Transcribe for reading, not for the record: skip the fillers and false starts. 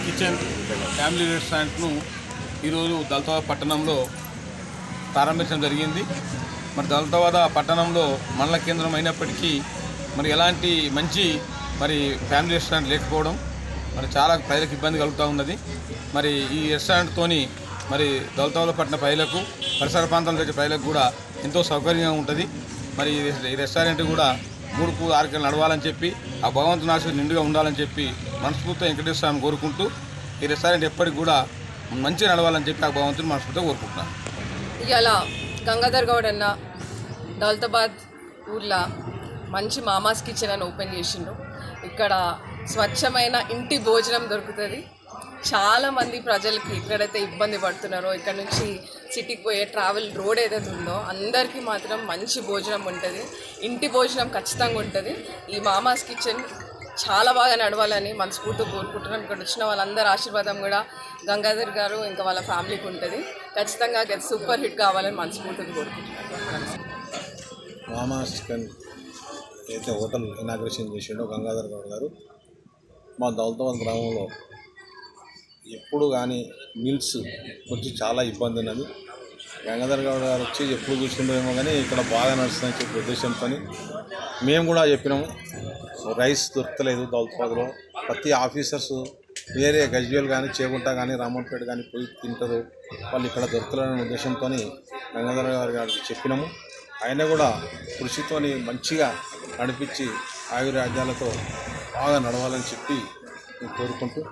Kitchen family రెస్టారెంట్ను ఈరోజు దళితవాడ పట్టణంలో ప్రారంభించడం జరిగింది. మరి దళితవాడ పట్టణంలో మండల కేంద్రం అయినప్పటికీ మరి ఎలాంటి మంచి ఫ్యామిలీ రెస్టారెంట్ లేకపోవడం మరి చాలా ప్రజలకు ఇబ్బంది కలుగుతూ ఉన్నది. మరి ఈ రెస్టారెంట్తోని దళితవాడ పట్టణ ప్రజలకు పరిసర ప్రాంతాల దగ్గర ప్రజలకు కూడా ఎంతో సౌకర్యంగా ఉంటుంది. మరి ఈ రెస్టారెంట్ కూడా 3-6 గంటలు నడవాలని చెప్పి ఆ భగవంతుని ఆశీర్వాదం నిండుగా ఉండాలని చెప్పి మనస్ఫూర్తిగా వెంకటేశ్వర స్వామిని కోరుకుంటూ ఈ రెస్టారెంట్ ఎప్పటికి కూడా మంచిగా నడవాలని చెప్పి ఆ భగవంతుని మనస్ఫూర్తిగా కోరుకుంటున్నాను. ఇవాళ గంగాధర్ గౌడ్ అన్న దౌలతాబాద్ ఊర్లో మంచి మామాస్ కిచెన్ అని ఓపెన్ చేసిండ్రు. ఇక్కడ స్వచ్ఛమైన ఇంటి భోజనం దొరుకుతుంది. చాలామంది ప్రజలకి ఎక్కడైతే ఇబ్బంది పడుతున్నారో ఇక్కడ నుంచి సిటీకి పోయే ట్రావెల్ రోడ్ ఏదైతే ఉందో అందరికీ మాత్రం మంచి భోజనం ఉంటుంది. ఇంటి భోజనం ఖచ్చితంగా ఉంటుంది. ఈ మామాస్ కిచెన్ చాలా బాగా నడవాలని మనస్ఫూర్తిగా కోరుకుంటున్నాం. ఇక్కడ వచ్చిన వాళ్ళందరి ఆశీర్వాదం కూడా గంగాధర్ గారు ఇంకా వాళ్ళ ఫ్యామిలీకి ఉంటుంది. ఖచ్చితంగా సూపర్ హిట్ కావాలని మనస్ఫూర్తిగా కోరుకుంటున్నాను. మామాస్ చికెన్ అయితే హోటల్ ఇనాగ్రేషన్ చేసిండో గంగాధర్ గౌడ్ గారు మా దౌలతాబాద్ గ్రామంలో ఎప్పుడు కానీ మీల్స్ వచ్చి చాలా ఇబ్బంది ఉన్నది. గంగాధర్ గౌడ్ గారు వచ్చి ఎప్పుడు చూస్తుండేమో కానీ ఇక్కడ బాగా నడుస్తుందని చెప్పి ఉద్దేశంతో మేము కూడా చెప్పినాము. రైస్ దొరకలేదు దౌలతాబాద్లో. ప్రతి ఆఫీసర్స్ వేరే గజ్వేల్ కానీ చేగుంట కానీ రామన్పేట కానీ పోయి తింటారు, వాళ్ళు ఇక్కడ దొరకలేని ఉద్దేశంతో గంగాధర్ గారికి చెప్పినాము. ఆయన కూడా కృషితో మంచిగా నడిపించి ఆయురాజ్యాలతో బాగా నడవాలని చెప్పి కోరుకుంటూ